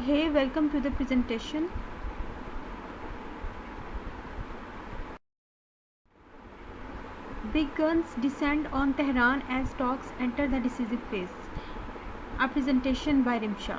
Hey, welcome to the presentation. Big guns descend on Tehran as talks enter the decisive phase. A presentation by Rimsha.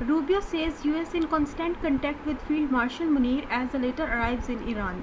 Rubio says US in constant contact with Field Marshal Munir as the latter arrives in Iran.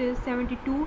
72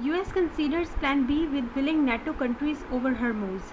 US considers Plan B with willing NATO countries over Hormuz.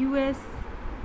US,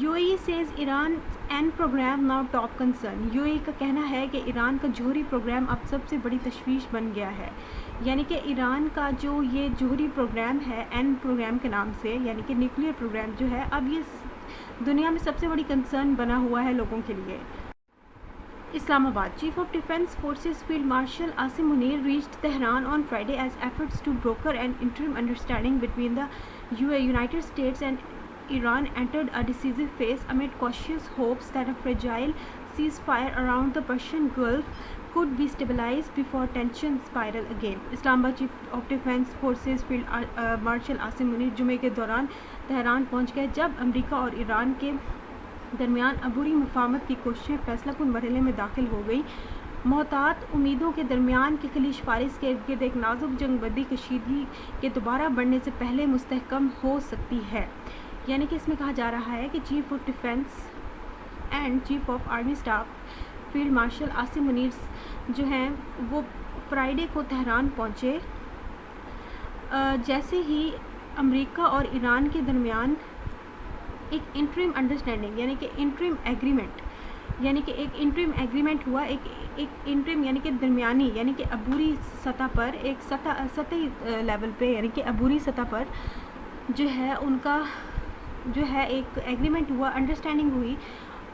UAE says Iran's end program now top concern. UAE کا کہنا ہے کہ ایران کا جوہری programme اب سب سے بڑی تشویش بن گیا ہے. یعنی کہ ایران کا جو یہ جوہری پروگرام ہے اینڈ پروگرام کے نام سے، یعنی کہ نیوکلیئر پروگرام جو ہے، اب یہ دنیا میں سب سے بڑی کنسرن بنا ہوا ہے لوگوں کے لیے. Islamabad. Chief of defence forces field marshal Asim Munir reached Tehran on Friday as efforts to broker an interim understanding between the United States and Iran entered a decisive phase amid cautious hopes that a fragile ceasefire around the Persian Gulf could be stabilized before tensions spiral again. Islamabad. Chief of defence forces field marshal Asim Munir جمعے کے دوران Tehran پہنچ گئے جب امریکہ اور ایران کے درمیان عبوری مفاہمت کی کوششیں فیصلہ کن مرحلے میں داخل ہو گئی. محتاط امیدوں کے درمیان کہ خلیج فارس کے ارد گرد ایک نازک جنگ بندی کشیدگی کے دوبارہ بڑھنے سے پہلے مستحکم ہو سکتی ہے. یعنی کہ اس میں کہا جا رہا ہے کہ chief of defence and chief of army staff field marshal Asim Munir جو ہیں وہ فرائیڈے کو تہران پہنچے جیسے ہی امریکہ اور ایران کے درمیان ایک انٹرم انڈرسٹینڈنگ یعنی کہ انٹرم ایگریمنٹ یعنی کہ ایک انٹرم ایگریمنٹ ہوا. ایک انٹرم یعنی کہ درمیانی یعنی کہ عبوری سطح پر ایک سطحی لیول پہ یعنی کہ عبوری سطح پر جو ہے ان کا جو ہے ایک ایگریمنٹ ہوا، انڈرسٹینڈنگ ہوئی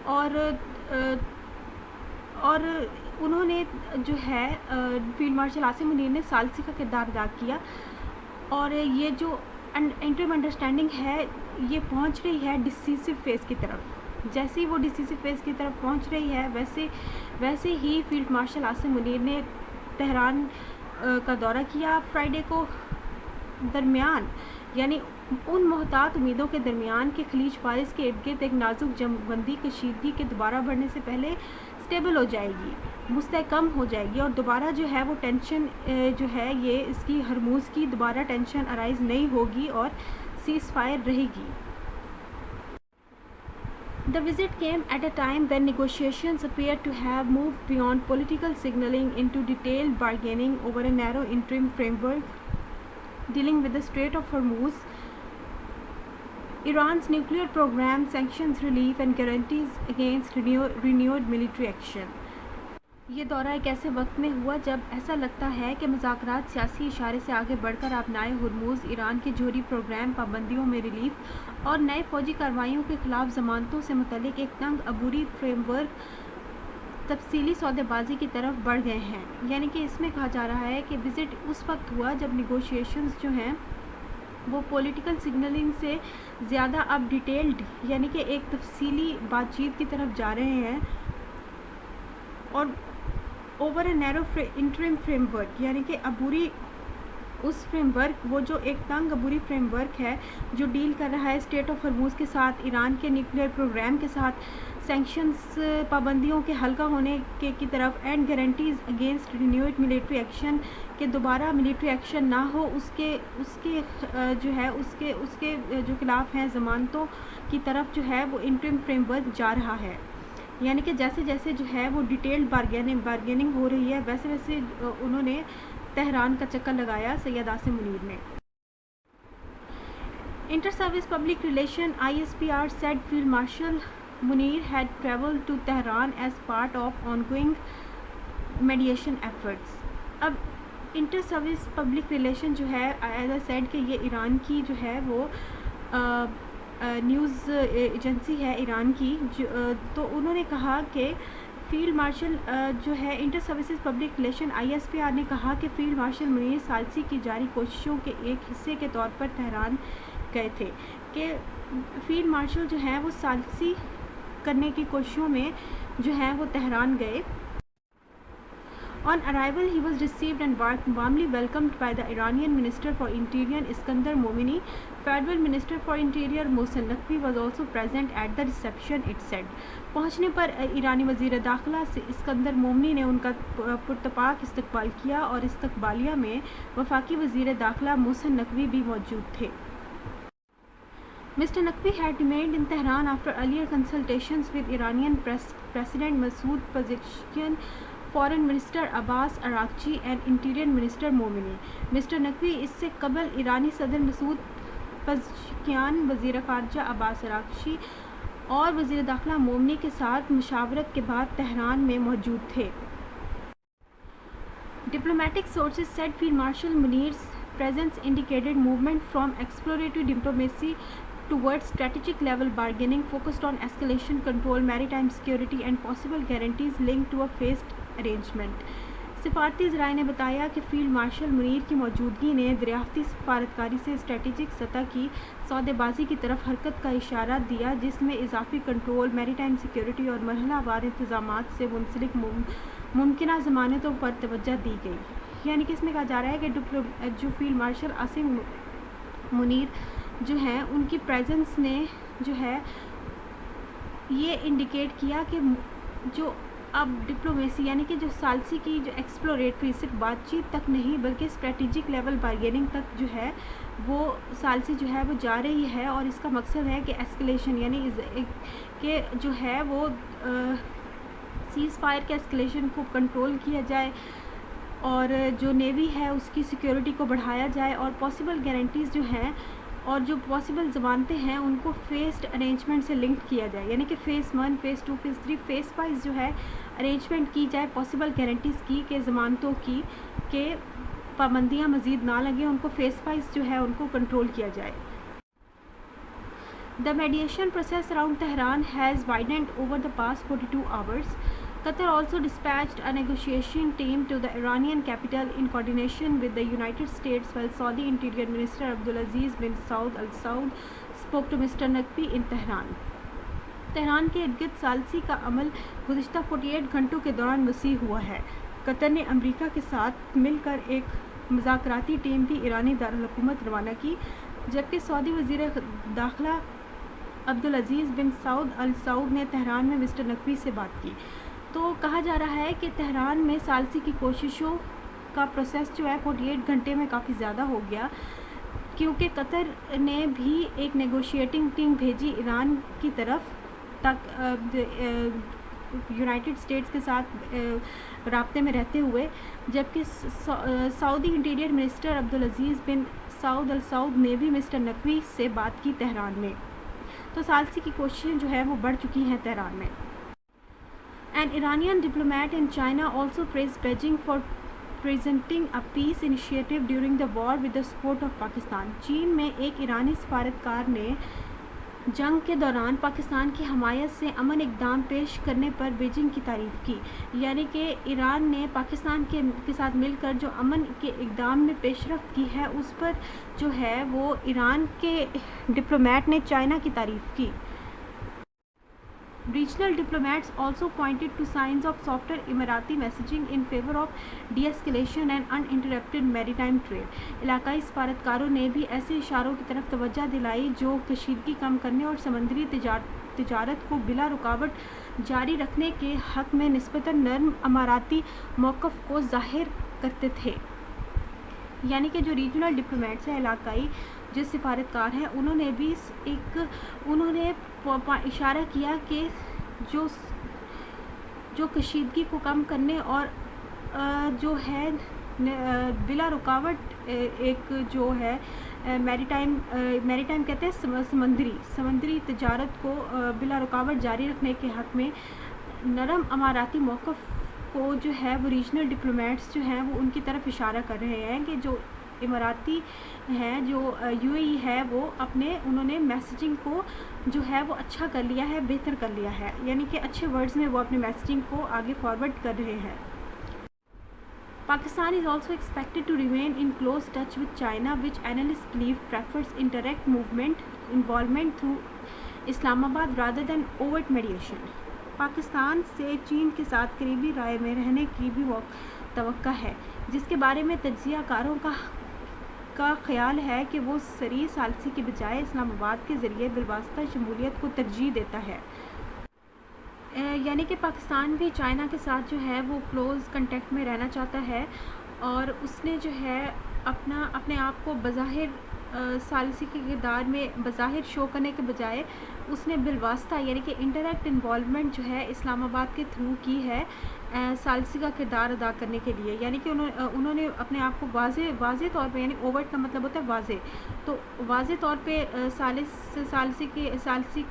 اور انہوں نے جو ہے فیلڈ مارشل عاصم منیر نے ثالثی کا کردار ادا کیا. اور یہ جو انٹرم انڈرسٹینڈنگ ہے یہ پہنچ رہی ہے ڈسیسو فیز کی طرف. جیسے ہی وہ ڈسیسو فیز کی طرف پہنچ رہی ہے ویسے ہی فیلڈ مارشل عاصم منیر نے تہران کا دورہ کیا فرائیڈے کو. درمیان یعنی ان محتاط امیدوں کے درمیان کہ خلیج فارس کے ارد گرد ایک نازک جنگ بندی کشیدگی کے دوبارہ بڑھنے سے پہلے اسٹیبل ہو جائے گی، مستحکم ہو جائے گی، اور دوبارہ جو ہے وہ ٹینشن جو ہے یہ اس کی ہرموز کی دوبارہ ٹینشن ارائز نہیں ہوگی اور سیز فائر رہے گی. The visit came at a time when negotiations appeared to have moved beyond political signaling into detailed bargaining over a narrow interim framework dealing with the Strait of Hormuz, Iran's nuclear program, sanctions relief and guarantees against renewed military action. یہ دورہ ایک ایسے وقت میں ہوا جب ایسا لگتا ہے کہ مذاکرات سیاسی اشارے سے آگے بڑھ کر آبنائے ہرموز، ایران کے جوہری پروگرام، پابندیوں میں ریلیف اور نئے فوجی کارروائیوں کے خلاف ضمانتوں سے متعلق ایک تنگ عبوری فریم ورک تفصیلی سودے بازی کی طرف بڑھ گئے ہیں. یعنی کہ اس میں کہا جا رہا ہے کہ وزٹ اس وقت ہوا جب نیگوشیشنز جو ہیں وہ پولیٹیکل سگنلنگ سے زیادہ اب ڈیٹیلڈ یعنی کہ ایک تفصیلی بات چیت کی طرف جا رہے ہیں اور اوور اے نیرو انٹرم فریم ورک یعنی کہ عبوری اس فریم ورک وہ جو ایک تنگ عبوری فریم ورک ہے جو ڈیل کر رہا ہے اسٹیٹ آف ہرموز کے ساتھ، ایران کے نیوکلیئر پروگرام کے ساتھ، سینکشنز پابندیوں کے حلقہ ہونے کی طرف، and guarantees against renewed military action کہ دوبارہ ملٹری ایکشن نہ ہو اس کے جو ہے اس کے جو خلاف ہیں ضمانتوں کی طرف جو ہے وہ انٹرم فریم ورک جا رہا ہے. یعنی کہ جیسے جیسے جو ہے وہ ڈیٹیلڈ بارگیننگ ہو رہی ہے ویسے ویسے انہوں نے تہران کا چکر لگایا سید عاصم منیر نے. Inter service public relation ISPR said Field Marshal Munir had traveled to Tehran as part of ongoing mediation efforts. اب انٹر سروس پبلک ریلیشن جو ہے ایز اے سیڈ کہ یہ ایران کی جو ہے وہ نیوز ایجنسی ہے ایران کی تو انہوں نے کہا کہ فیلڈ مارشل جو ہے inter services public relation ISPR نے کہا کہ فیلڈ مارشل منیر ثالثی کی جاری کوششوں کے ایک حصے کے طور پر تہران گئے تھے کہ فیلڈ مارشل جو ہیں وہ ثالثی کرنے کی کوششوں میں جو ہیں وہ تہران گئے. On arrival, he was received and warmly welcomed by the Iranian Minister for Interior Iskandar Momini. Federal Minister for Interior Mohsen Naqvi was also present at the reception, it said. پہنچنے پر ایرانی وزیر داخلہ اسکندر مومنی نے ان کا پرتپاک استقبال کیا اور استقبالیہ میں وفاقی وزیر داخلہ محسن نقوی بھی موجود تھے. Mr. Naqvi had remained in Tehran after earlier consultations with Iranian President Masoud Pezeshkian, Foreign Minister Abbas Araghchi and Interior Minister Momini. Mr. Naqvi اس سے قبل ایرانی صدر مسعود پزشکیان، وزیر خارجہ عباس اراغچی اور وزیر داخلہ مومنی کے ساتھ مشاورت کے بعد تہران میں موجود تھے۔ Diplomatic sources said Field Marshal Munir's presence indicated movement from exploratory diplomacy towards strategic level bargaining focused on escalation control, maritime security and possible guarantees linked to a phased arrangement. سفارتی ذرائع نے بتایا کہ field marshal Munir کی موجودگی نے دریافتی سفارتکاری سے اسٹریٹجک سطح کی سودے بازی کی طرف حرکت کا اشارہ دیا، جس میں اضافی کنٹرول، میری ٹائم سیکیورٹی اور مرحلہ وار انتظامات سے منسلک ممکنہ ضمانتوں پر توجہ دی گئی۔ یعنی کہ اس میں کہا جا رہا ہے کہ جو فیلڈ مارشل عاصم منیر جو ہیں ان کی پریزنس نے جو ہے یہ انڈیکیٹ کیا کہ جو اب ڈپلومیسی یعنی کہ جو ثالثی کی جو ایکسپلوریٹری صرف بات چیت تک نہیں بلکہ اسٹریٹجک لیول بارگیننگ تک جو ہے وہ ثالثی جو ہے وہ جا رہی ہے، اور اس کا مقصد ہے کہ ایسکلیشن یعنی کہ جو ہے وہ سیز فائر کے ایسکلیشن کو کنٹرول کیا جائے اور جو نیوی ہے اس کی سیکیورٹی کو بڑھایا جائے، اور پاسبل گارنٹیز جو ہیں اور جو پاسبل ضمانتیں ہیں ان کو فیسڈ ارینجمنٹ سے لنک کیا جائے، یعنی کہ phase 1 phase 2 phase 3 phase wise جو ہے ارینجمنٹ کی جائے پاسبل گارنٹیز کی کہ ضمانتوں کی کہ پابندیاں مزید نہ لگیں، ان کو فیز وائز جو ہے ان کو کنٹرول کیا جائے۔ The mediation process around Tehran has widened over the past 42 hours. Qatar also dispatched a negotiation team to the Iranian capital in coordination with the United States, while Saudi Interior Minister Abdulaziz bin Saud Al Saud spoke to Mr. Naqvi in Tehran. Tehran کے ارد گرد ثالثی کا عمل گزشتہ 48 گھنٹوں کے دوران وسیع ہوا ہے۔ قطر نے امریکہ کے ساتھ مل کر ایک مذاکراتی ٹیم بھی ایرانی دارالحکومت روانہ کی، جبکہ سعودی وزیر داخلہ عبدالعزیز بن سعود ال سعود نے تہران میں مسٹر نقوی سے بات کی۔ تو کہا جا رہا ہے کہ تہران میں ثالثی کی کوششوں کا پروسیس جو ہے 48 گھنٹے میں کافی زیادہ ہو گیا، کیونکہ قطر نے بھی ایک نیگوشیٹنگ ٹیم بھیجی ایران کی طرف تک یونائٹڈ اسٹیٹس کے ساتھ رابطے میں رہتے ہوئے، جبکہ سعودی انٹیریئر منسٹر عبدالعزیز بن سعود ال سعود نے بھی مسٹر نقوی سے بات کی تہران میں۔ تو ثالثی کی کوششیں جو ہیں وہ بڑھ چکی ہیں تہران میں۔ An Iranian diplomat in China also praised Beijing for presenting a peace initiative during the war with the support of Pakistan. چین میں ایک ایرانی سفارتکار نے جنگ کے دوران پاکستان کی حمایت سے امن اقدام پیش کرنے پر بیجنگ کی تعریف کی، یعنی کہ ایران نے پاکستان کے ساتھ مل کر جو امن کے اقدام میں پیش رفت کی ہے اس پر جو ہے وہ ایران کے ڈپلومیٹ نے چائنا کی تعریف کی۔ Regional diplomats also pointed to signs of softer Emirati messaging in favor of de-escalation and uninterrupted maritime trade. علاقائی سفارتکاروں نے بھی ایسے اشاروں کی طرف توجہ دلائی جو کشیدگی کم کرنے اور سمندری تجارت کو بلا رکاوٹ جاری رکھنے کے حق میں نسبتاً نرم اماراتی موقف کو ظاہر کرتے تھے۔ یعنی کہ جو ریجنل ڈپلومیٹس ہیں، علاقائی جو سفارتکار ہیں، انہوں نے بھی اشارہ کیا کہ جو کشیدگی کو کم کرنے اور جو ہے بلا رکاوٹ ایک جو ہے میری ٹائم کہتے ہیں سمندری تجارت کو بلا رکاوٹ جاری رکھنے کے حق میں نرم اماراتی موقف کو جو ہے وہ ریجنل ڈپلومیٹس جو ہیں وہ ان کی طرف اشارہ کر رہے ہیں کہ جو اماراتی ہیں، جو یو اے ای ہے، وہ انہوں نے میسیجنگ کو جو ہے وہ اچھا کر لیا ہے، بہتر کر لیا ہے، یعنی کہ اچھے ورڈز میں وہ اپنے میسیجنگ کو آگے فارورڈ کر رہے ہیں۔ Pakistan is also expected to remain in close touch with China, which analysts believe prefers indirect involvement through Islamabad rather than overt mediation. Pakistan سے چین کے ساتھ قریبی رائے میں رہنے کی بھی توقع ہے، جس کے بارے میں تجزیہ کاروں کا خیال ہے کہ وہ صریح ثالثی کے بجائے اسلام آباد کے ذریعے بالواسطہ شمولیت کو ترجیح دیتا ہے۔ یعنی کہ پاکستان بھی چائنا کے ساتھ جو ہے وہ کلوز کنٹیکٹ میں رہنا چاہتا ہے، اور اس نے جو ہے اپنے آپ کو بظاہر ثالثی کے کردار میں بظاہر شو کرنے کے بجائے اس نے بالواسطہ یعنی کہ انٹریکٹ انوالومنٹ جو ہے اسلام آباد کے تھرو کی ہے ثالثی کا کردار ادا کرنے کے لیے، یعنی کہ انہوں نے اپنے آپ کو واضح طور پہ، یعنی اوورٹ کا مطلب ہوتا ہے واضح، تو واضح طور پہ ثالثی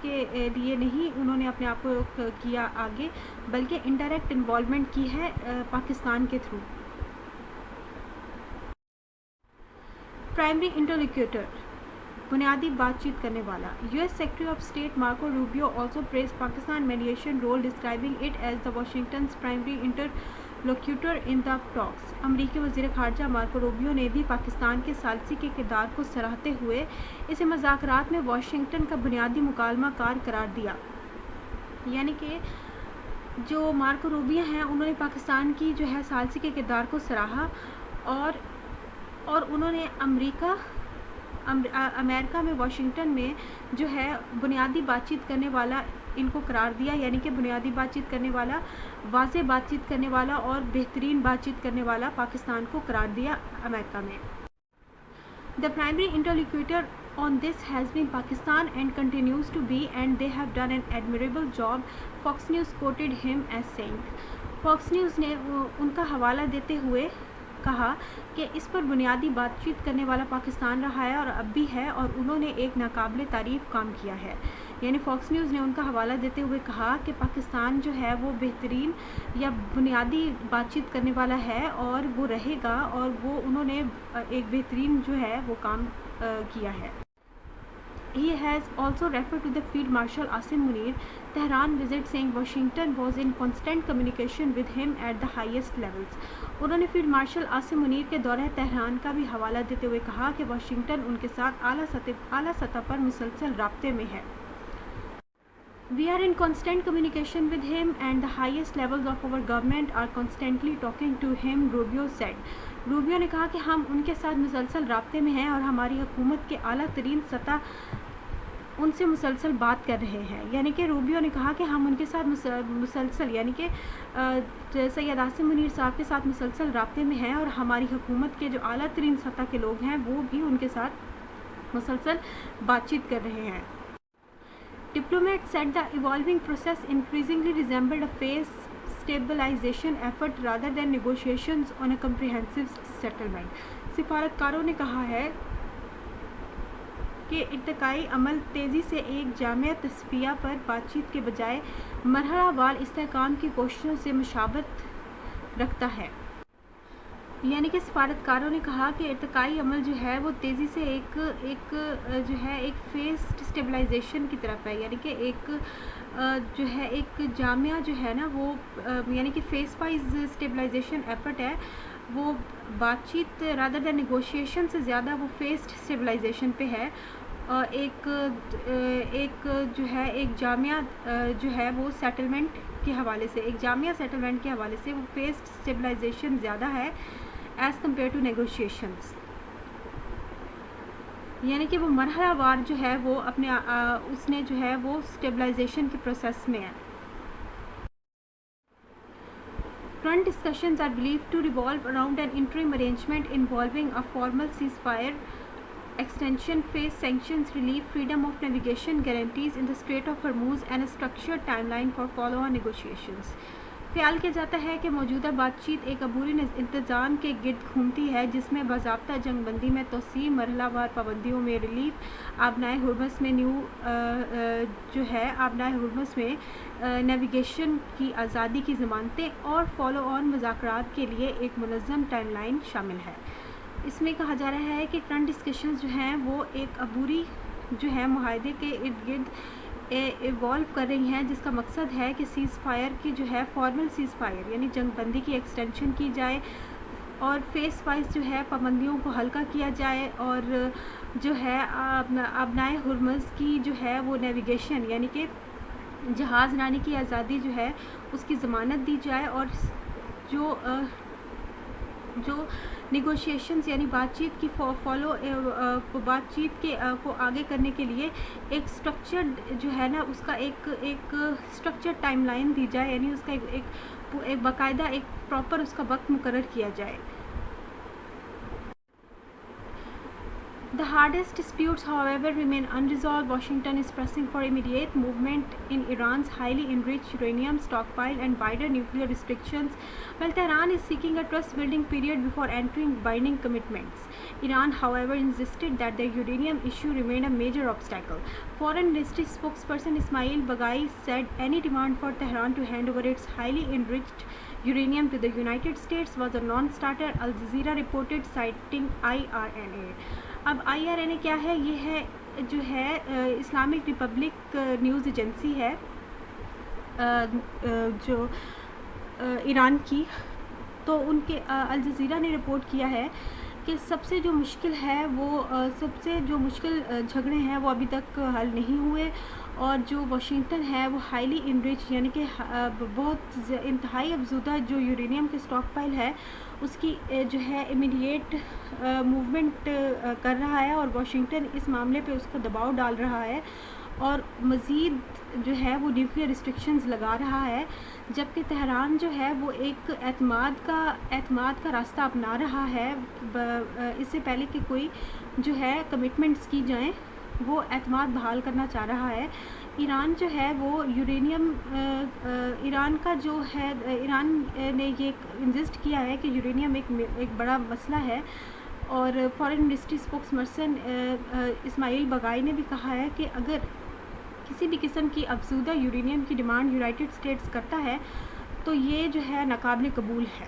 کے لیے نہیں انہوں نے اپنے آپ کو کیا آگے، بلکہ انڈائریکٹ انوالومنٹ کی ہے پاکستان کے تھرو۔ پرائمری انٹرلوکیٹر، بنیادی بات چیت کرنے والا۔ U S secretary of state Marco Rubio also praise Pakistan mediation role describing it as the Washington's primary interlocutor in the talks. امریکی وزیر خارجہ مارکو روبیو نے بھی پاکستان کے ثالثی کے کردار کو سراہتے ہوئے اسے مذاکرات میں واشنگٹن کا بنیادی مکالمہ کار قرار دیا۔ یعنی کہ جو مارکو روبیو ہیں انہوں نے پاکستان کی جو ہے ثالثی کے کردار کو سراہا اور انہوں نے امریکہ میں واشنگٹن میں جو ہے بنیادی بات چیت کرنے والا ان کو قرار دیا، یعنی کہ بنیادی بات چیت کرنے والا، واضح بات چیت کرنے والا اور بہترین بات چیت کرنے والا پاکستان کو قرار دیا امریکہ میں۔ The primary interlocutor on this has been Pakistan and continues to be, and they have done an admirable job, Fox News quoted him as saying۔ Fox News نے ان کا حوالہ دیتے ہوئے کہا کہ اس پر بنیادی بات چیت کرنے والا پاکستان رہا ہے اور اب بھی ہے، اور انہوں نے ایک ناقابل تعریف کام کیا ہے۔ یعنی فاکس نیوز نے ان کا حوالہ دیتے ہوئے کہا کہ پاکستان جو ہے وہ بہترین یا بنیادی بات چیت کرنے والا ہے اور وہ رہے گا، اور وہ انہوں نے ایک بہترین جو ہے وہ کام کیا ہے۔ He has also referred to the Field Marshal Asim Munir Tehran visit, saying Washington was in constant communication with him at the highest levels۔ انہوں نے فیلڈ مارشل عاصم منیر کے دورہ تہران کا بھی حوالہ دیتے ہوئے کہا کہ واشنگٹن ان کے ساتھ اعلیٰ سطح پر مسلسل رابطے میں ہے۔ We are in constant communication with him and the highest levels of our government are constantly talking to him, Rubio said۔ Rubio نے کہا کہ ہم ان کے ساتھ مسلسل رابطے میں ہیں اور ہماری حکومت کے اعلیٰ ترین سطح ان سے مسلسل بات کر رہے ہیں۔ یعنی کہ روبیو نے کہا کہ ہم ان کے ساتھ مسلسل یعنی کہ سید عاصم منیر صاحب کے ساتھ مسلسل رابطے میں ہیں، اور ہماری حکومت کے جو اعلیٰ ترین سطح کے لوگ ہیں وہ بھی ان کے ساتھ مسلسل بات چیت کر رہے ہیں۔ Diplomat said the evolving process increasingly resembled a phase stabilization effort rather than negotiations on a comprehensive settlement۔ سفارتکاروں نے کہا ہے کہ ارتقائی عمل تیزی سے ایک جامع تصفیہ پر بات چیت کے بجائے مرحلہ وار استحکام کی کوششوں سے مشابہت رکھتا ہے۔ یعنی کہ سفارتکاروں نے کہا کہ ارتقائی عمل جو ہے وہ تیزی سے ایک فیزڈ اسٹیبلائزیشن کی طرف ہے، یعنی کہ ایک جامعہ جو ہے نا وہ یعنی کہ فیس وائز اسٹیبلائزیشن ایفرٹ ہے، وہ بات چیت رادر دین نیگوشیشن سے زیادہ وہ فیزڈ اسٹیبلائزیشن پہ ہے، اور ایک جامعہ جو ہے وہ سیٹلمنٹ کے حوالے سے، ایک جامعہ سیٹلمنٹ کے حوالے سے وہ فیزڈ اسٹیبلائزیشن زیادہ ہے ایز کمپیئر ٹو نیگوشیشنز۔ یعنی کہ وہ مرحلہ وار جو ہے وہ اپنے اس نے جو ہے وہ اسٹیبلائزیشن کے پروسیس میں ہے۔ Current discussions are believed to revolve around an interim arrangement involving a formal ceasefire, extension phase, sanctions relief, freedom of navigation guarantees in the Strait of Hormuz and a structured timeline for follow-on negotiations۔ خیال کیا جاتا ہے کہ موجودہ بات چیت ایک عبوری انتظام کے گرد گھومتی ہے جس میں باضابطہ جنگ بندی میں توسیع، مرحلہ وار پابندیوں میں ریلیف، آبنائے ہرمز میں نیویگیشن کی آزادی کی ضمانتیں اور فالو آن مذاکرات کے لیے ایک منظم ٹائم لائن شامل ہے۔ اس میں کہا جا رہا ہے کہ کرنٹ ڈسکشنز جو ہیں وہ ایک عبوری جو ہے معاہدے کے ارد گرد ایوالو کر رہی ہیں، جس کا مقصد ہے کہ سیز فائر کی جو ہے فارمل سیز فائر یعنی جنگ بندی کی ایکسٹینشن کی جائے، اور فیس وائز جو ہے پابندیوں کو ہلکا کیا جائے، اور جو ہے آبنائے ہرمز کی جو ہے وہ نیویگیشن یعنی کہ جہاز رانی کی آزادی جو ہے اس کی ضمانت دی جائے، اور جو نیگوشیشنز یعنی بات چیت کی بات چیت کے کو آگے کرنے کے لیے ایک اسٹرکچرڈ جو ہے نا اس کا ایک اسٹرکچرڈ ٹائم لائن دی جائے، یعنی اس کا ایک باقاعدہ ایک پراپر اس کا وقت مقرر کیا جائے۔ The hardest disputes, however, remain unresolved. Washington is pressing for immediate movement in Iran's highly enriched uranium stockpile and wider nuclear restrictions, while Tehran is seeking a trust-building period before entering binding commitments. Iran, however, insisted that the uranium issue remained a major obstacle. Foreign Ministry spokesperson Ismail Baghai said any demand for Tehran to hand over its highly enriched uranium to the United States was a non-starter, Al Jazeera reported, citing IRNA. اب IRNA کیا ہے؟ یہ ہے جو ہے Islamic republic news agency ہے جو ایران کی. تو ان کے الجزیرہ نے رپورٹ کیا ہے کہ سب سے جو مشکل جھگڑے ہیں وہ ابھی تک حل نہیں ہوئے، اور جو واشنگٹن ہے وہ ہائیلی انریچ یعنی کہ بہت انتہائی افزودہ جو یورینیم کے اسٹاک پائل ہے اس کی جو ہے امیڈیٹ موومنٹ کر رہا ہے، اور واشنگٹن اس معاملے پہ اس کو دباؤ ڈال رہا ہے اور مزید جو ہے وہ نیوکلیئر ریسٹرکشنز لگا رہا ہے، جبکہ تہران جو ہے وہ ایک اعتماد کا راستہ اپنا رہا ہے. اس سے پہلے کہ کوئی جو ہے کمٹمنٹس کی جائیں وہ اعتماد بحال کرنا چاہ رہا ہے. ایران جو ہے وہ یورینیم ایران کا جو ہے ایران نے یہ انسسٹ کیا ہے کہ یورینیم ایک بڑا مسئلہ ہے، اور فارن منسٹری اسپوکس پرسن اسماعیل بغائی نے بھی کہا ہے کہ اگر کسی بھی قسم کی افزودہ یورینیم کی ڈیمانڈ یونائٹڈ اسٹیٹس کرتا ہے تو یہ جو ہے ناقابل قبول ہے،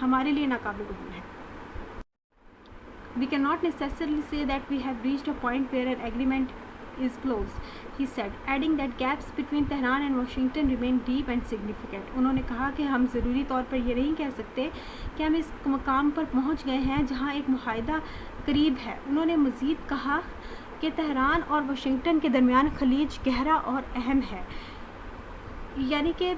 ہمارے لیے ناقابل قبول ہے. We cannot necessarily say that we have reached a point where an agreement is close, he said, adding that gaps between Tehran and Washington remain deep and significant. انہوں نے کہا کہ ہم ضروری طور پر یہ نہیں کہہ سکتے کہ ہم اس مقام پر پہنچ گئے ہیں جہاں ایک معاہدہ قریب ہے. انہوں نے مزید کہا کہ تہران اور واشنگٹن کے درمیان خلیج گہرا اور اہم ہے، یعنی کہ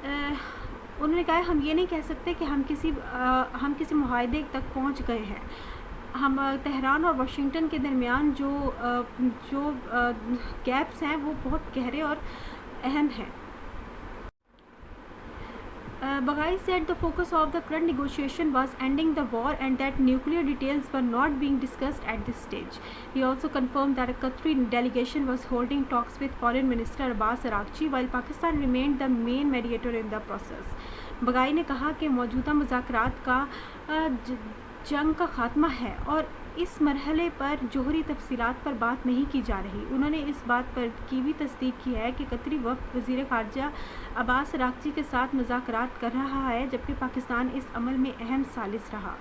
انہوں نے کہا ہم یہ نہیں کہہ سکتے کہ ہم کسی معاہدے تک پہنچ گئے ہیں. ہم تہران اور واشنگٹن کے درمیان جو گیپس ہیں وہ بہت گہرے اور اہم ہیں. Baghai said the focus of the current negotiation was ending the war and that nuclear details were not being discussed at this stage. He also confirmed that a Qatari delegation was holding talks with Foreign Minister Abbas Araghchi while Pakistan remained the main mediator in the process. Baghai نے کہا کہ موجودہ مذاکرات کا جنگ کا خاتمہ ہے اور اس مرحلے پر جوہری تفصیلات پر بات نہیں کی جا رہی. انہوں نے اس بات پر کی بھی تصدیق کی ہے کہ قطری وفد وزیر خارجہ عباس اراغچی کے ساتھ مذاکرات کر رہا ہے، جبکہ پاکستان اس عمل میں اہم ثالث رہا.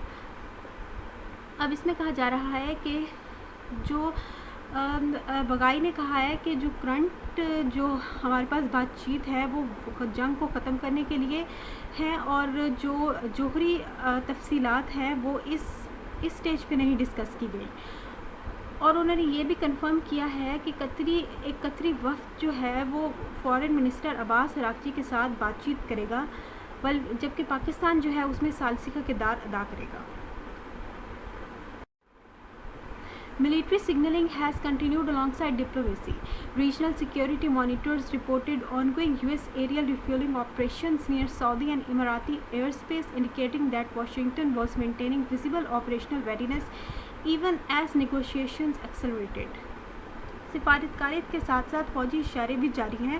اب اس میں کہا جا رہا ہے کہ جو بغائی نے کہا ہے کہ جو کرنٹ جو ہمارے پاس بات چیت ہے وہ جنگ کو ختم کرنے کے لیے ہے، اور جو جوہری تفصیلات ہیں وہ اس اسٹیج پہ نہیں ڈسکس کی گئی. اور انہوں نے یہ بھی کنفرم کیا ہے کہ ایک قطری وفد جو ہے وہ فارن منسٹر عباس اراغچی کے ساتھ بات چیت کرے گا، جبکہ پاکستان جو ہے اس میں ثالثی کا کردار ادا کرے گا. Military signaling has continued alongside diplomacy. Regional security monitors reported ongoing U.S. aerial refueling operations near Saudi and Emirati airspace, indicating that Washington was maintaining visible operational readiness even as negotiations accelerated. سفارتکاریت کے ساتھ ساتھ فوجی اشارے بھی جاری ہیں.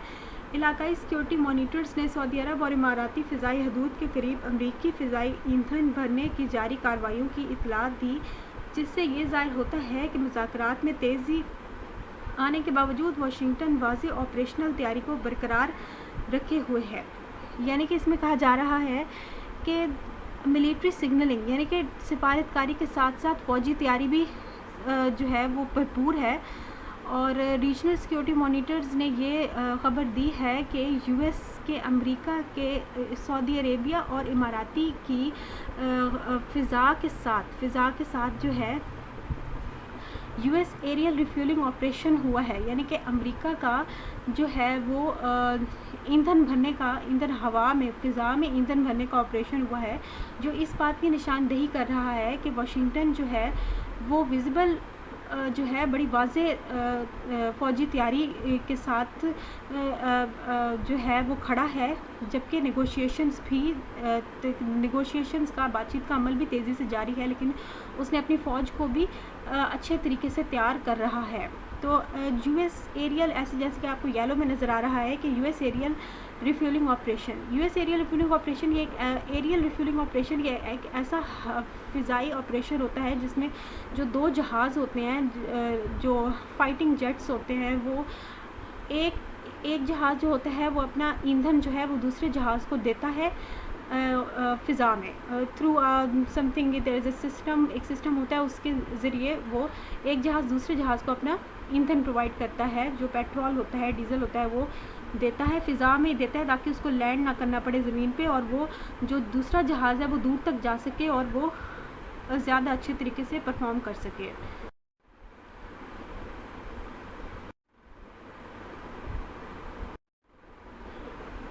علاقائی security monitors نے سعودی عرب اور اماراتی فضائی حدود کے قریب امریکی فضائی ایندھن بھرنے کی جاری کارروائیوں کی اطلاع دی، جس سے یہ ظاہر ہوتا ہے کہ مذاکرات میں تیزی آنے کے باوجود واشنگٹن واضح آپریشنل تیاری کو برقرار رکھے ہوئے ہے. یعنی کہ اس میں کہا جا رہا ہے کہ ملٹری سگنلنگ یعنی کہ سفارتکاری کے ساتھ ساتھ فوجی تیاری بھی جو ہے وہ بھرپور ہے. اور ریجنل سیکیورٹی مانیٹرز نے یہ خبر دی ہے کہ یو ایس کے، امریکہ کے، سعودی عربیہ اور اماراتی کی فضا کے ساتھ جو ہے U S aerial refuelling operation ہوا ہے. یعنی کہ امریکہ کا جو ہے وہ ایندھن ہوا میں، فضا میں ایندھن بھرنے کا آپریشن ہوا ہے، جو اس بات کی نشاندہی کر رہا ہے کہ واشنگٹن جو ہے وہ ویزیبل جو ہے بڑی واضح فوجی تیاری کے ساتھ جو ہے وہ کھڑا ہے، جبکہ نیگوشیشنز کا بات چیت کا عمل بھی تیزی سے جاری ہے، لیکن اس نے اپنی فوج کو بھی اچھے طریقے سے تیار کر رہا ہے۔ تو یو ایس ایریل ایسے جیسے کہ آپ کو یلو میں نظر آ رہا ہے کہ U S aerial refuelling operation, یہ ایک ایریل ریفیولنگ آپریشن، یہ ایک ایسا فضائی آپریشن ہوتا ہے جس میں جو 2 جہاز ہوتے ہیں، جو فائٹنگ جیٹس ہوتے ہیں، وہ ایک جہاز جو ہوتا ہے وہ اپنا ایندھن جو ہے وہ دوسرے جہاز کو دیتا ہے فضا میں through some thing, there is a system, ایک سسٹم ہوتا ہے، اس کے ذریعے وہ ایک جہاز دوسرے جہاز کو اپنا ایندھن پرووائڈ کرتا ہے، جو پیٹرول ہوتا ہے، ڈیزل ہوتا ہے، وہ دیتا ہے، فضا میں دیتا ہے تاکہ اس کو لینڈ نہ کرنا پڑے زمین پہ، اور وہ جو دوسرا جہاز ہے وہ دور تک جا سکے اور وہ زیادہ اچھے طریقے سے پرفارم کر سکے۔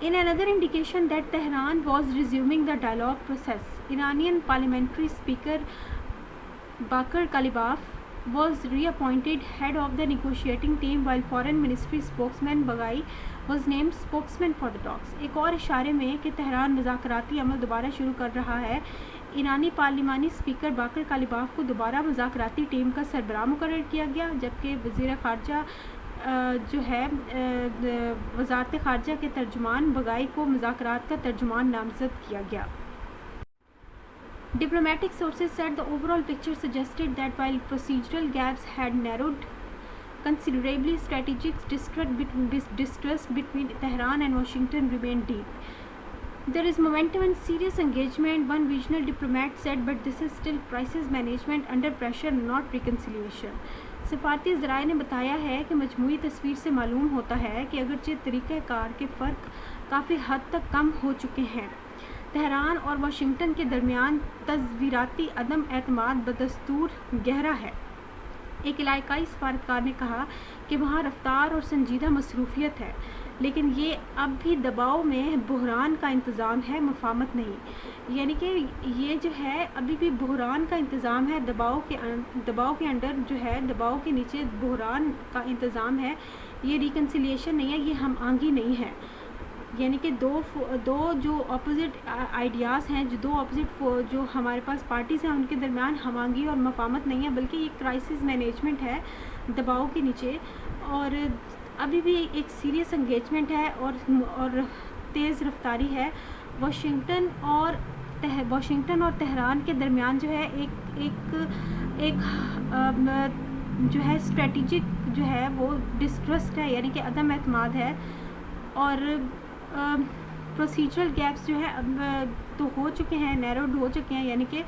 In another indication that Tehran was resuming the dialogue process, Iranian parliamentary speaker Bakir Kalibaf was reappointed head of the negotiating team, while foreign ministry spokesman Baghai was named spokesman for the talks. ایک اور اشارے میں کہ Tehran مذاکراتی عمل دوبارہ شروع کر رہا ہے، ایرانی پارلیمانی اسپیکر باقر کالیباف کو دوبارہ مذاکراتی ٹیم کا سربراہ مقرر کیا گیا، جبکہ وزیر خارجہ جو ہے وزارت خارجہ کے ترجمان بغائی کو مذاکرات کا ترجمان نامزد کیا گیا۔ Diplomatic sources said the overall picture suggested that while procedural gaps had narrowed considerably, strategic distrust between Tehran and Washington remained deep. There is momentum and serious engagement, one regional diplomat said, but this is still crisis management under pressure, not reconciliation. سفارتی ذرائع نے بتایا ہے کہ مجموعی تصویر سے معلوم ہوتا ہے کہ اگرچہ طریقہ کار کے فرق کافی حد تک کم ہو چکے ہیں، تہران اور واشنگٹن کے درمیان تصویراتی عدم اعتماد بدستور گہرا ہے۔ ایک علاقائی سفارتکار نے کہا کہ وہاں رفتار اور سنجیدہ مصروفیت ہے، لیکن یہ اب بھی دباؤ میں بحران کا انتظام ہے، مفاہمت نہیں، یعنی کہ یہ جو ہے ابھی بھی بحران کا انتظام ہے، دباؤ کے انڈر جو ہے، دباؤ کے نیچے بحران کا انتظام ہے، یہ ریکنسیلیشن نہیں ہے، یہ ہم آہنگی نہیں ہے، یعنی کہ دو جو اپوزٹ آئیڈیاز ہیں، جو دو اپوزٹ جو ہمارے پاس پارٹیز ہیں، ان کے درمیان ہم آہنگی اور مفاہمت نہیں ہے، بلکہ یہ کرائسس مینجمنٹ ہے دباؤ کے نیچے، اور ابھی بھی ایک سیریس انگیجمنٹ ہے اور تیز رفتاری ہے۔ واشنگٹن اور تہران کے درمیان جو ہے ایک جو ہے اسٹریٹجک جو ہے وہ ڈسٹرسٹ ہے، یعنی کہ عدم اعتماد ہے، اور پروسیجرل گیپس جو ہے اب تو ہو چکے ہیں، نیروڈ ہو چکے ہیں، یعنی کہ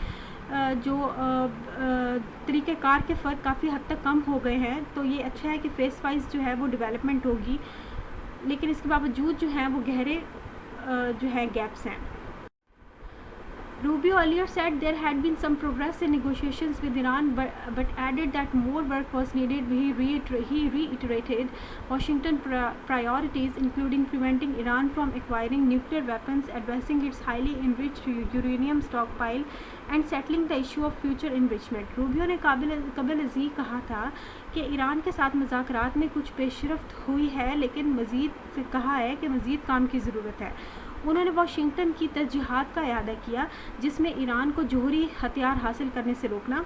جو طریقہ کار کے فرق کافی حد تک کم ہو گئے ہیں، تو یہ اچھا ہے کہ فیس وائز جو ہے وہ ڈیولپمنٹ ہوگی، لیکن اس کے باوجود جو ہیں وہ گہرے جو ہے گیپس ہیں۔ Rubio earlier said there had been some progress in negotiations with Iran, but added that more work was needed. He reiterated Washington priorities, including preventing Iran from acquiring nuclear weapons, addressing its highly enriched uranium stockpile, and settling the issue of future enrichment. Rubio نے قبل ازیں کہا تھا کہ ایران کے ساتھ مذاکرات میں کچھ پیش رفت ہوئی ہے، لیکن مزید کام کی ضرورت ہے۔ انہوں نے واشنگٹن کی ترجیحات کا اعادہ کیا، جس میں ایران کو جوہری ہتھیار حاصل کرنے سے روکنا،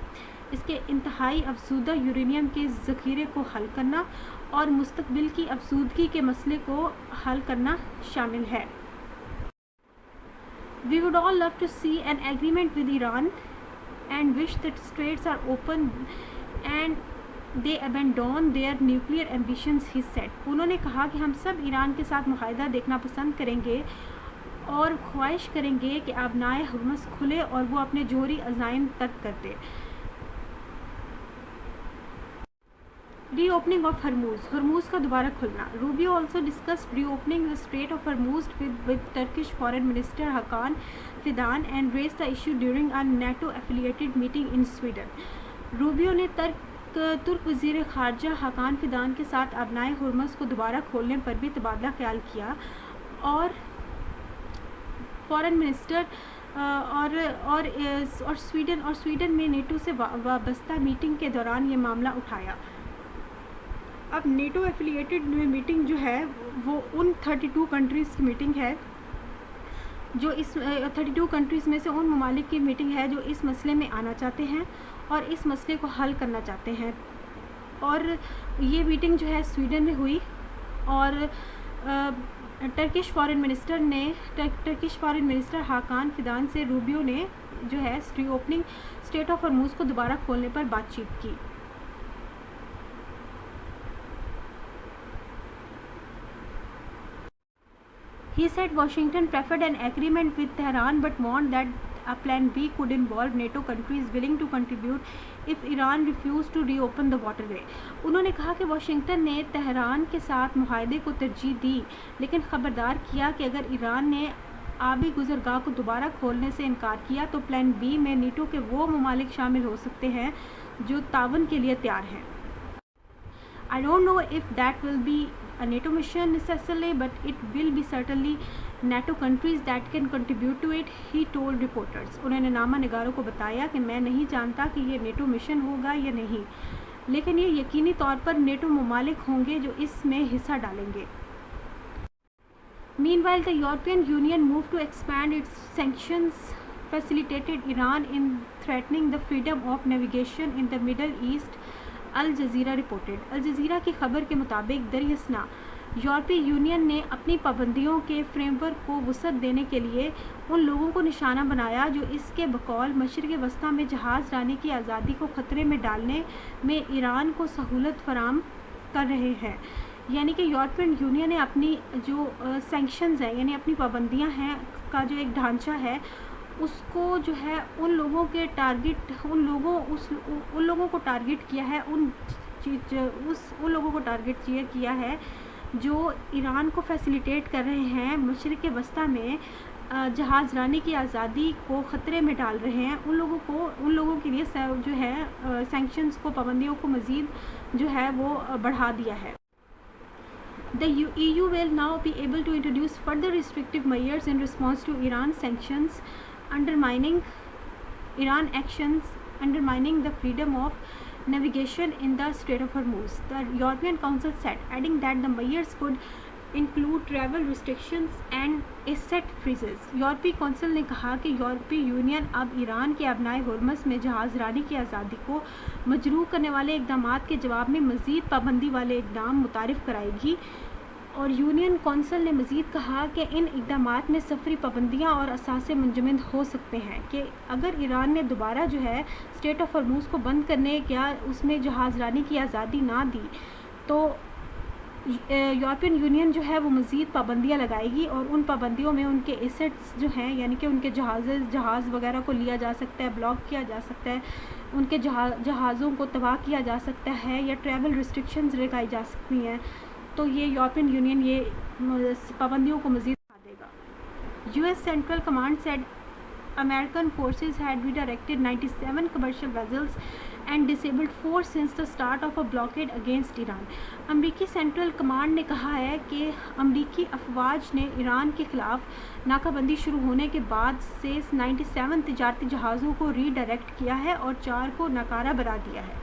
اس کے انتہائی افزودہ یورینیم کے ذخیرے کو حل کرنا اور مستقبل کی افزودگی کے مسئلے کو حل کرنا شامل ہے۔ We would all love to see an agreement with Iran and wish that straits are open and they abandon their nuclear ambitions, he said. انہوں نے کہا کہ ہم سب ایران کے ساتھ معاہدہ دیکھنا پسند کریں گے اور خواہش کریں گے کہ آبنائے ہرمز کھلے اور وہ اپنے جوہری عزائم ترک کر دے۔ ری اوپننگ آف ہرموز کا دوبارہ کھلنا۔ Rubio also discussed reopening the strait of Hormuz with Turkish foreign minister Hakan Fidan and raise the issue during a NATO affiliated meeting in Sweden. Rubio نے ترک وزیر خارجہ حقان فیدان کے ساتھ آبنائے ہرمز کو دوبارہ کھولنے پر بھی تبادلہ خیال کیا، اور فارن منسٹر اور سویڈن میں نیٹو سے وابستہ میٹنگ کے دوران یہ معاملہ اٹھایا۔ اب نیٹو ایفیلیٹڈ میٹنگ جو ہے وہ ان 32 کنٹریز کی میٹنگ ہے جو اس 32 کنٹریز میں سے ان ممالک کی میٹنگ ہے جو اس مسئلے میں آنا چاہتے ہیں اور اس مسئلے کو حل کرنا چاہتے ہیں، اور یہ میٹنگ جو ہے سویڈن میں ہوئی، اور Turkish foreign minister Hakan Fidan سے روبیو نے جو ہے ری اوپننگ اسٹریٹ آف ہرموز کو دوبارہ کھولنے پر بات چیت کی۔ He said Washington preferred an agreement with Tehran but warned that a plan B could involve NATO countries willing to contribute if Iran refused to reopen the waterway. انہوں نے کہا کہ واشنگٹن نے تہران کے ساتھ معاہدے کو ترجیح دی، لیکن خبردار کیا کہ اگر ایران نے آبی گزرگاہ کو دوبارہ کھولنے سے انکار کیا تو پلان بی میں نیٹو کے وہ ممالک شامل ہو سکتے ہیں جو تعاون کے لیے تیار ہیں۔ I don't know if that will be a NATO mission necessarily, but it will be certainly NATO countries that can contribute to it, he told reporters. انہوں نے نامہ نگاروں کو بتایا کہ میں نہیں جانتا کہ یہ نیٹو مشن ہوگا یا نہیں، لیکن یہ یقینی طور پر نیٹو ممالک ہوں گے جو اس میں حصہ ڈالیں گے۔ Meanwhile, the European Union moved to expand its sanctions facilitated Iran in threatening the freedom of navigation in the Middle East. Al Jazeera reported. Al Jazeera کی خبر کے مطابق دریاسنا یورپی یونین نے اپنی پابندیوں کے فریم ورک کو وسعت دینے کے لیے ان لوگوں کو نشانہ بنایا جو اس کے بقول مشرق وسطیٰ میں جہاز رانی کی آزادی کو خطرے میں ڈالنے میں ایران کو سہولت فراہم کر رہے ہیں۔ یعنی کہ یورپین یونین نے اپنی جو سینکشنز ہیں، یعنی اپنی پابندیاں ہیں کا جو ایک ڈھانچہ ہے، اس کو جو ہے ان لوگوں کو ٹارگٹ کیا ہے، ان لوگوں کو ٹارگٹ کیا ہے جو ایران کو فیسیلیٹیٹ کر رہے ہیں، مشرق وسطیٰ میں جہاز رانی کی آزادی کو خطرے میں ڈال رہے ہیں، ان لوگوں کے لیے جو ہے سینکشنز کو، پابندیوں کو مزید جو ہے وہ بڑھا دیا ہے۔ The EU will now be able to introduce further restrictive measures in response to Iran sanctions, undermining the freedom of navigation in the Strait of Hormuz, the European Council said, adding that the measures could include travel restrictions and asset freezes. یورپی council نے کہا کہ یورپی union اب ایران کے ابنائے Hormuz میں جہاز رانی کی آزادی کو مجروح کرنے والے اقدامات کے جواب میں مزید پابندی والے اقدام متعارف کرائے گی، اور یونین کونسل نے مزید کہا کہ ان اقدامات میں سفری پابندیاں اور اثاثے منجمد ہو سکتے ہیں کہ اگر ایران نے دوبارہ جو ہے اسٹریٹ آف ہرموز کو بند کرنے یا اس میں جہاز رانی کی آزادی نہ دی تو یورپین یونین جو ہے وہ مزید پابندیاں لگائے گی، اور ان پابندیوں میں ان کے ایسٹس جو ہیں، یعنی کہ ان کے جہاز وغیرہ کو لیا جا سکتا ہے، بلاک کیا جا سکتا ہے، ان کے جہازوں کو تباہ کیا جا سکتا ہے، یا ٹریول ریسٹرکشنز لگائی جا سکتی ہیں، تو یہ یورپین یونین یہ پابندیوں کو مزید بڑھا دے گا۔ US central command said American forces had redirected 97 commercial vessels and disabled 4 since the start of a blockade against Iran. امریکی سینٹرل کمانڈ نے کہا ہے کہ امریکی افواج نے ایران کے خلاف ناکہ بندی شروع ہونے کے بعد سے 97 تجارتی جہازوں کو ری ڈائریکٹ کیا ہے اور 4 کو ناکارہ بنا دیا ہے۔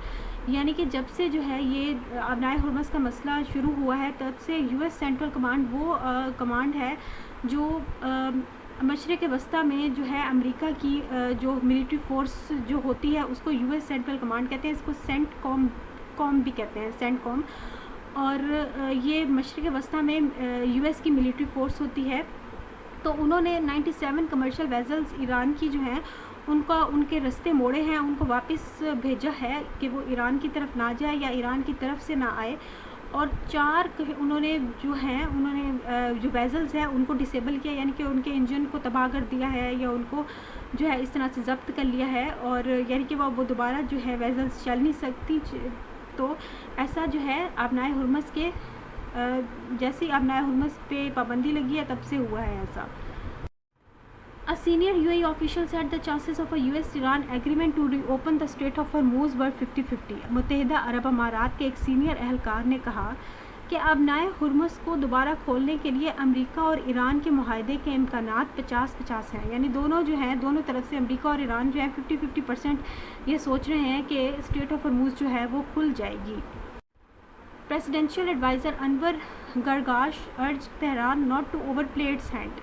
یعنی کہ جب سے جو ہے یہ ابنائے ہرمز کا مسئلہ شروع ہوا ہے تب سے US سینٹرل کمانڈ وہ کمانڈ ہے جو مشرق وسطیٰ میں جو ہے امریکہ کی جو ملٹری فورس جو ہوتی ہے اس کو US سینٹرل کمانڈ کہتے ہیں، اس کو سینٹ کوم بھی کہتے ہیں، سینٹ کوم، اور یہ مشرق وسطیٰ میں US کی ملٹری فورس ہوتی ہے۔ تو انہوں نے 97 کمرشل ویزلز ایران کی جو ہیں ان کے رستے موڑے ہیں، ان کو واپس بھیجا ہے کہ وہ ایران کی طرف نہ جائے یا ایران کی طرف سے نہ آئے، اور 4 انہوں نے جو ویزلز ہیں ان کو ڈسیبل کیا، یعنی کہ ان کے انجن کو تباہ کر دیا ہے یا ان کو جو ہے اس طرح سے ضبط کر لیا ہے، اور یعنی کہ وہ دوبارہ جو ہے ویزلز چل نہیں سکتی۔ تو ایسا جو ہے ابنائے ہرمز کے جیسے ابنائے ہرمز پہ پابندی لگی ہے تب سے ہوا ہے ایسا۔ A senior UAE official said the chances of a US-Iran agreement to reopen the Strait of Hormuz were 50-50. متحدہ عرب امارات کے ایک سینئر اہلکار نے کہا کہ ابنائے ہرمز کو دوبارہ کھولنے کے لیے امریکہ اور ایران کے معاہدے کے امکانات 50-50 ہیں، یعنی دونوں جو ہیں، دونوں طرف سے امریکہ اور ایران جو ہے 50-50% یہ سوچ رہے ہیں کہ اسٹریٹ آف ہرمز جو ہے وہ کھل جائے گی۔ Presidential adviser Anwar Gargash urged Tehran not to overplay its hand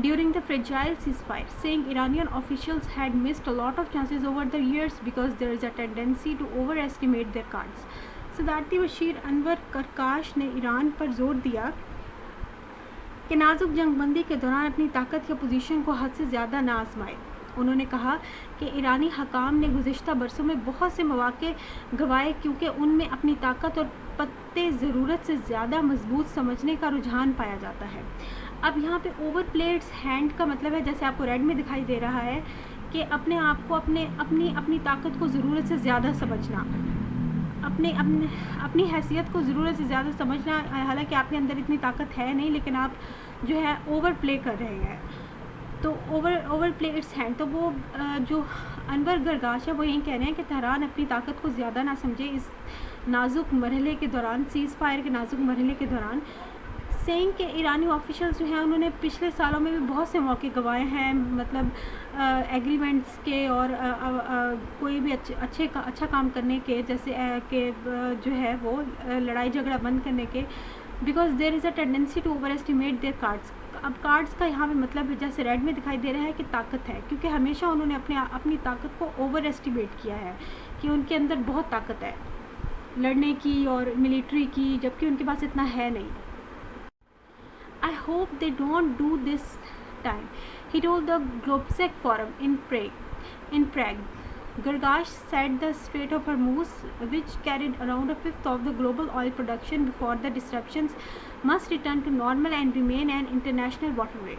during the fragile ceasefire, saying Iranian officials had missed a lot of chances over the years because there is a tendency to overestimate their cards. صدارتی وزیر انور گرگاش نے ایران پر زور دیا کہ نازک جنگ بندی کے دوران اپنی طاقت یا پوزیشن کو حد سے زیادہ نہ آزمائے۔ انہوں نے کہا کہ ایرانی حکام نے گزشتہ برسوں میں بہت سے مواقع گنوائے کیونکہ ان میں اپنی طاقت اور پتے ضرورت سے زیادہ مضبوط سمجھنے کا رجحان پایا جاتا ہے۔ اب یہاں پہ اوور پلیڈس ہینڈ کا مطلب ہے، جیسے آپ کو ریڈ میں دکھائی دے رہا ہے، کہ اپنے آپ کو اپنی طاقت کو ضرورت سے زیادہ سمجھنا، اپنی حیثیت کو ضرورت سے زیادہ سمجھنا، حالانکہ آپ کے اندر اتنی طاقت ہے نہیں، لیکن آپ جو ہے اوور پلے کر رہے ہیں، تو اوور پلے اٹس ہینڈ۔ تو وہ جو انور گرگاش ہے وہ یہی کہہ رہے ہیں کہ تہران اپنی طاقت کو زیادہ نہ سمجھے اس نازک مرحلے کے دوران، سیز فائر کے نازک مرحلے کے دوران، سینگ کہ ایرانی آفیشلز جو ہیں انہوں نے پچھلے سالوں میں بھی بہت سے موقع گنوائے ہیں، مطلب ایگریمنٹس کے اور کوئی بھی اچھا کام کرنے کے، جیسے کہ جو ہے وہ لڑائی جھگڑا بند کرنے کے، because there is a tendency to over estimate their cards. اب کارڈس کا یہاں پہ مطلب جیسے ریڈ میں دکھائی دے رہا ہے کہ طاقت ہے، کیونکہ ہمیشہ انہوں نے اپنی طاقت کو اوور ایسٹیمیٹ کیا ہے کہ ان کے اندر بہت طاقت ہے لڑنے کی اور ملٹری کی، جبکہ ان کے پاس اتنا ہے نہیں۔ I hope they don't do this time, he told the Globsec forum in Prague. Gargash said the Strait of Hormuz, which carried around a fifth of the global oil production before the disruptions, must return to normal and remain an international waterway.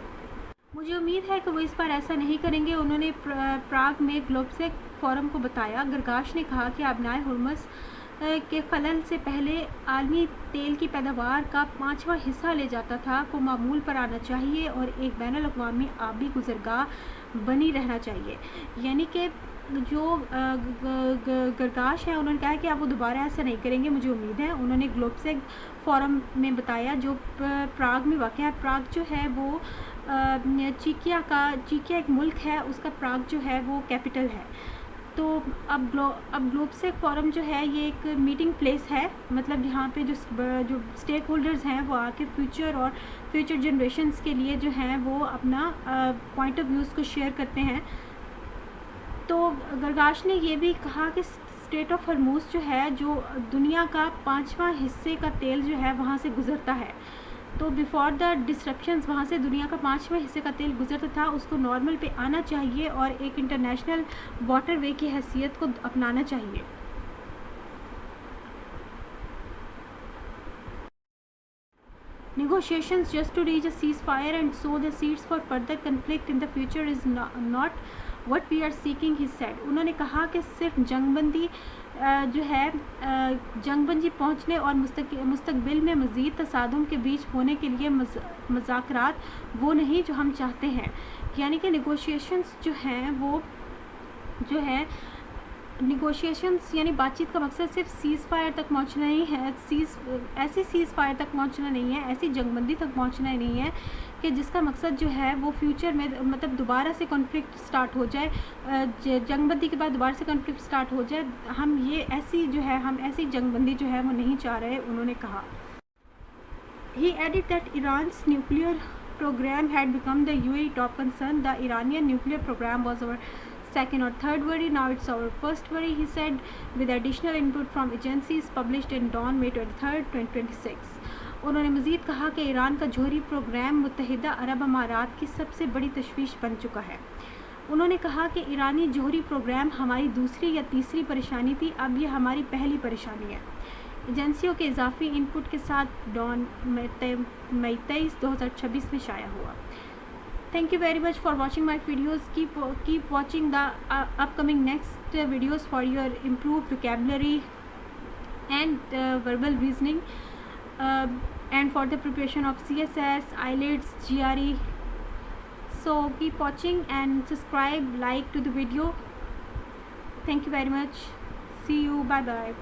مجھے امید ہے کہ وہ اس بار ایسا نہیں کریں گے، انہوں نے پراگ میں گلوبسیک فورم کو بتایا۔ گرگاش نے کہا کہ ابنائے ہرمز کے خلل سے پہلے عالمی تیل کی پیداوار کا 5واں حصہ لے جاتا تھا کو معمول پر آنا چاہیے اور ایک بین الاقوامی آبی گزرگاہ بنی رہنا چاہیے، یعنی کہ جو گرگاش ہے انہوں نے کہا کہ آپ وہ دوبارہ ایسا نہیں کریں گے، مجھے امید ہے۔ انہوں نے گلوبسیک فورم میں بتایا جو پراگ میں واقع ہے۔ پراگ جو ہے وہ چیکیا ایک ملک ہے، اس کا پراگ جو ہے وہ کیپٹل ہے۔ تو اب گلوبسیک فورم جو ہے یہ ایک میٹنگ پلیس ہے، مطلب یہاں پہ جو اسٹیک ہولڈرز ہیں وہ آ کے فیوچر جنریشنز کے لیے جو ہیں وہ اپنا پوائنٹ آف ویوز کو شیئر کرتے ہیں۔ تو گرگاش نے یہ بھی کہا کہ اسٹریٹ آف ہرموز جو ہے، جو دنیا کا 5واں حصے کا تیل جو ہے وہاں سے گزرتا ہے، تو بیفور دا ڈسرپشنز وہاں سے دنیا کا 5واں حصے کا تیل گزرتا تھا، اس کو نارمل پہ آنا چاہیے اور ایک انٹرنیشنل واٹر وے کی حیثیت کو اپنانا چاہیے۔ Negotiations just to reach a ceasefire and sow the seeds for further conflict in the future is not what we are seeking, he said. انہوں نے کہا کہ صرف جنگ بندی جو ہے جنگ بندی پہنچنے اور مستقبل میں مزید تصادم کے بیچ ہونے کے لیے مذاکرات وہ نہیں جو ہم چاہتے ہیں، یعنی کہ نیگوشیشنز جو ہیں وہ جو ہے نیگوشیشنز یعنی بات چیت کا مقصد صرف سیز فائر تک پہنچنا نہیں ہے، ایسی سیز فائر تک پہنچنا نہیں ہے، ایسی جنگ بندی تک پہنچنا ہی نہیں ہے کہ جس کا مقصد جو ہے وہ فیوچر میں مطلب دوبارہ سے کنفلکٹ سٹارٹ ہو جائے، جنگ بندی کے بعد دوبارہ سے کنفلکٹ سٹارٹ ہو جائے۔ ہم ایسی جنگ بندی جو ہے وہ نہیں چاہ رہے، انہوں نے کہا۔ He added that Iran's nuclear program had become the UAE top concern. The Iranian nuclear program was our second or third worry, now it's our first worry, he said, with additional input from agencies published in Dawn May 23, 2026. انہوں نے مزید کہا کہ ایران کا جوہری programme متحدہ عرب امارات کی سب سے بڑی تشویش بن چکا ہے۔ انہوں نے کہا کہ ایرانی جوہری پروگرام ہماری دوسری یا تیسری پریشانی تھی، اب یہ ہماری پہلی پریشانی ہے۔ ایجنسیوں کے اضافی ان پٹ کے ساتھ ڈان مئی 23، 2026 میں شائع ہوا۔ Thank you very much for watching my videos. Keep watching the upcoming next videos for your improved vocabulary and verbal reasoning and for the preparation of CSS, IELTS, GRE. So keep watching and subscribe, like to the video. Thank you very much. See you. Bye bye.